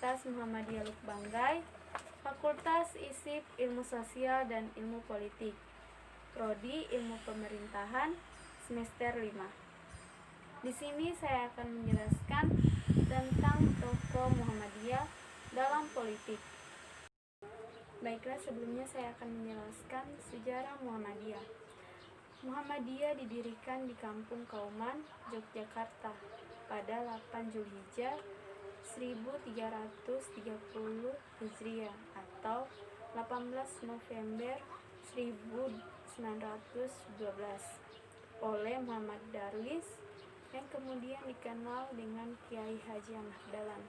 Universitas Muhammadiyah Lubanggai, Fakultas ISIP Ilmu Sosial dan Ilmu Politik, Prodi Ilmu Pemerintahan, semester 5. Di sini saya akan menjelaskan tentang tokoh Muhammadiyah dalam politik. Baiklah, sebelumnya saya akan menjelaskan sejarah Muhammadiyah. Muhammadiyah didirikan di Kampung Kauman, Yogyakarta pada 8 Zulhijjah 1330 Hijriah atau 18 November 1912 oleh Muhammad Darwis yang kemudian dikenal dengan Kiai Haji Ahmad Dahlan.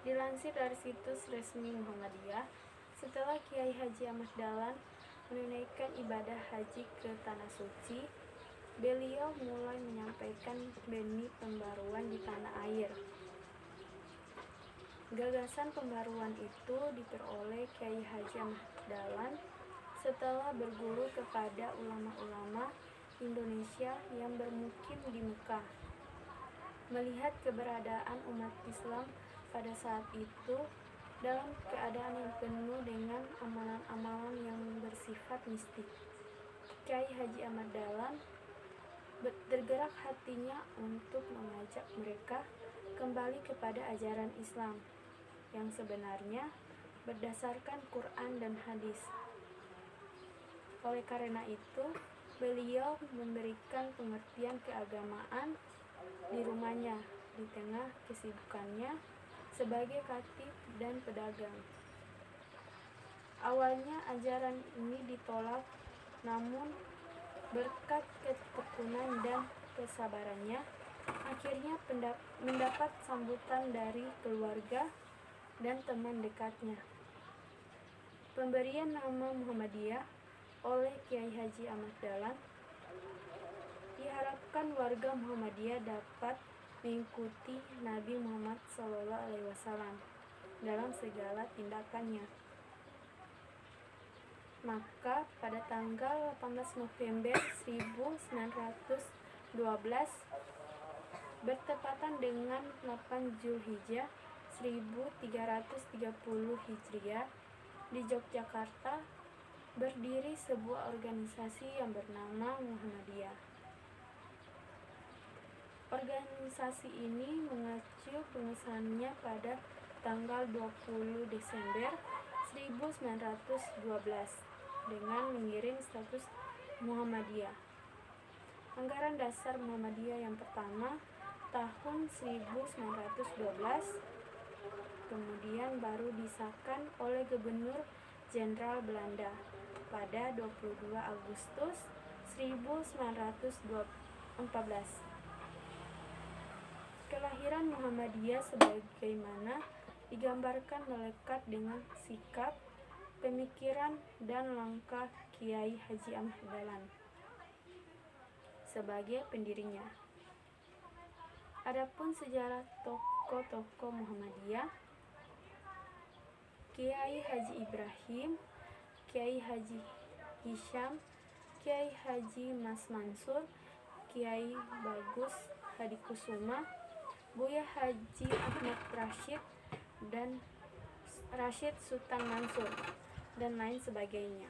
Dilansir dari situs resmi Muhammadiyah, setelah Kiai Haji Ahmad Dahlan menunaikan ibadah haji ke Tanah Suci, beliau mulai menyampaikan benih pembaruan di tanah air. Gagasan pembaruan itu diperoleh Kiai Haji Ahmad Dahlan setelah berguru kepada ulama-ulama Indonesia yang bermukim di Mekah. Melihat keberadaan umat Islam pada saat itu dalam keadaan yang penuh dengan amalan-amalan yang bersifat mistik, Kiai Haji Ahmad Dahlan tergerak hatinya untuk mengajak mereka kembali kepada ajaran Islam yang sebenarnya berdasarkan Quran dan hadis. Oleh karena itu, beliau memberikan pengertian keagamaan di rumahnya di tengah kesibukannya sebagai khatib dan pedagang. Awalnya ajaran ini ditolak, namun berkat ketekunan dan kesabarannya, akhirnya mendapat sambutan dari keluarga dan teman dekatnya. Pemberian nama Muhammadiyah oleh Kiai Haji Ahmad Dahlan diharapkan warga Muhammadiyah dapat mengikuti Nabi Muhammad SAW dalam segala tindakannya. Maka pada tanggal 18 November 1912 bertepatan dengan 8 Zulhijjah 1330 Hijriah di Yogyakarta berdiri sebuah organisasi yang bernama Muhammadiyah. Organisasi ini mengacu pengesahannya pada tanggal 20 Desember 1912 dengan mengirim status Muhammadiyah. Anggaran dasar Muhammadiyah yang pertama tahun 1912 kemudian baru disahkan oleh Gubernur Jenderal Belanda pada 22 Agustus 1914. Kelahiran Muhammadiyah sebagaimana digambarkan melekat dengan sikap, pemikiran, dan langkah Kiai Haji Ahmad Dahlan sebagai pendirinya. Adapun sejarah tokoh-tokoh Muhammadiyah, Kiai Haji Ibrahim, Kiai Haji Hisham, Kiai Haji Mas Mansur, Kiai Bagus Hadikusuma, Buya Haji Ahmad Rashid dan Rashid Sultan Mansur, dan lain sebagainya.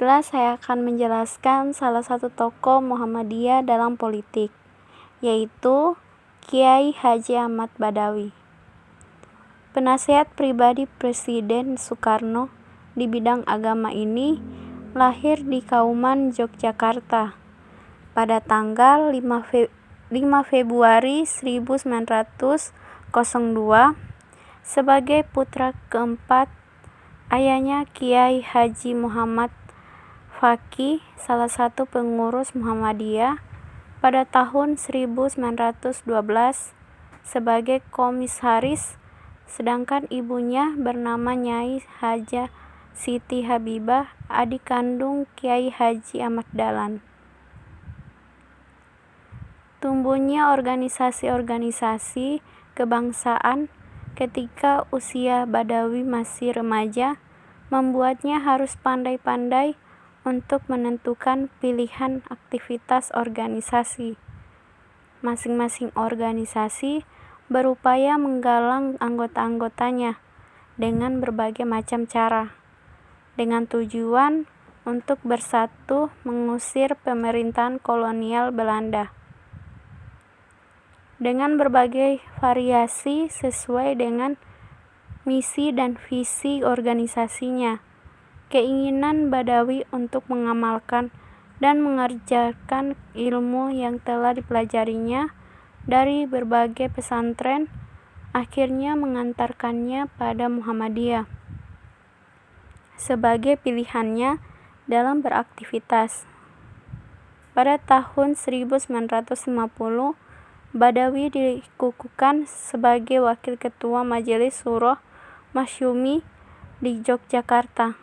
Baiklah, saya akan menjelaskan salah satu tokoh Muhammadiyah dalam politik, yaitu Kiai Haji Ahmad Badawi. Penasihat pribadi Presiden Soekarno di bidang agama ini lahir di Kauman, Yogyakarta pada tanggal 5 Februari 1902 sebagai putra keempat ayahnya Kiai Haji Muhammad Faqih, salah satu pengurus Muhammadiyah pada tahun 1912 sebagai komisaris, sedangkan ibunya bernama Nyai Hajah Siti Habibah adik kandung Kiai Haji Ahmad Dahlan. Tumbuhnya organisasi-organisasi kebangsaan ketika usia Badawi masih remaja membuatnya harus pandai-pandai untuk menentukan pilihan aktivitas organisasi. Masing-masing organisasi berupaya menggalang anggota-anggotanya dengan berbagai macam cara, dengan tujuan untuk bersatu mengusir pemerintahan kolonial Belanda. Dengan berbagai variasi sesuai dengan misi dan visi organisasinya. Keinginan Badawi untuk mengamalkan dan mengerjakan ilmu yang telah dipelajarinya dari berbagai pesantren akhirnya mengantarkannya pada Muhammadiyah sebagai pilihannya dalam beraktivitas. Pada tahun 1950, Badawi dikukuhkan sebagai Wakil Ketua Majelis Syuro Masyumi di Yogyakarta.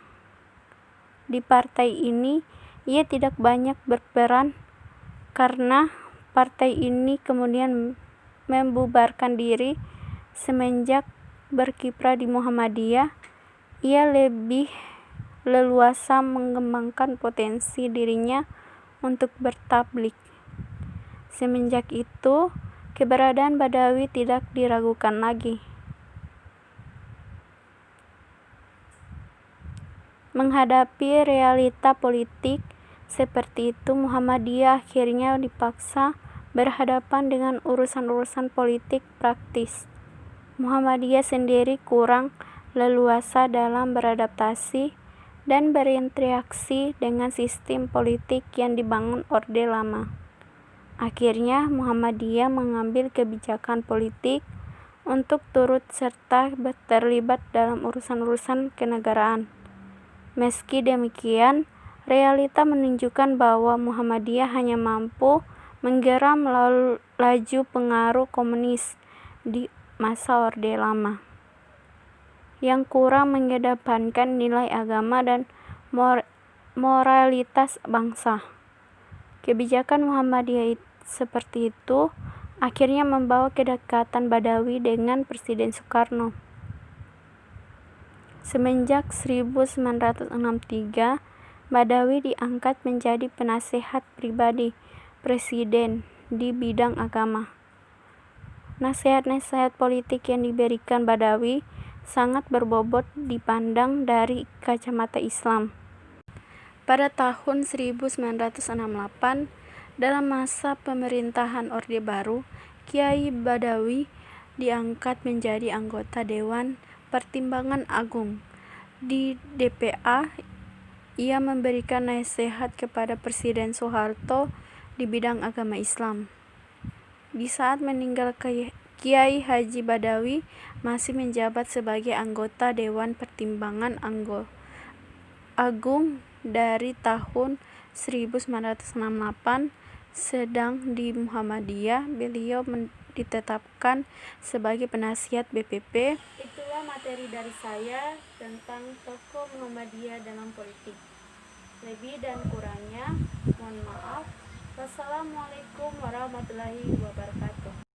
Di partai ini, ia tidak banyak berperan karena partai ini kemudian membubarkan diri. Semenjak berkiprah di Muhammadiyah, ia lebih leluasa mengembangkan potensi dirinya untuk bertablik. Semenjak itu, keberadaan Badawi tidak diragukan lagi. Menghadapi realita politik seperti itu, Muhammadiyah akhirnya dipaksa berhadapan dengan urusan-urusan politik praktis. Muhammadiyah sendiri kurang leluasa dalam beradaptasi dan berinteraksi dengan sistem politik yang dibangun Orde Lama. Akhirnya Muhammadiyah mengambil kebijakan politik untuk turut serta terlibat dalam urusan-urusan kenegaraan. Meski demikian, realita menunjukkan bahwa Muhammadiyah hanya mampu menggeram laju pengaruh komunis di masa Orde Lama, yang kurang mengedepankan nilai agama dan moralitas bangsa. Kebijakan Muhammadiyah seperti itu akhirnya membawa kedekatan Badawi dengan Presiden Soekarno. Semenjak 1963, Badawi diangkat menjadi penasehat pribadi Presiden di bidang agama. Nasihat-nasihat politik yang diberikan Badawi sangat berbobot dipandang dari kacamata Islam. Pada tahun 1968, dalam masa pemerintahan Orde Baru, Kiai Badawi diangkat menjadi anggota Dewan Pertimbangan Agung. Di DPA, ia memberikan nasihat kepada Presiden Soeharto di bidang agama Islam. Di saat meninggal Kiai Haji Badawi masih menjabat sebagai anggota Dewan Pertimbangan Agung dari tahun 1968, sedang di Muhammadiyah beliau ditetapkan sebagai penasihat BPP. Itulah materi dari saya tentang tokoh Muhammadiyah dalam politik. Lebih dan kurangnya mohon maaf. Wassalamualaikum warahmatullahi wabarakatuh.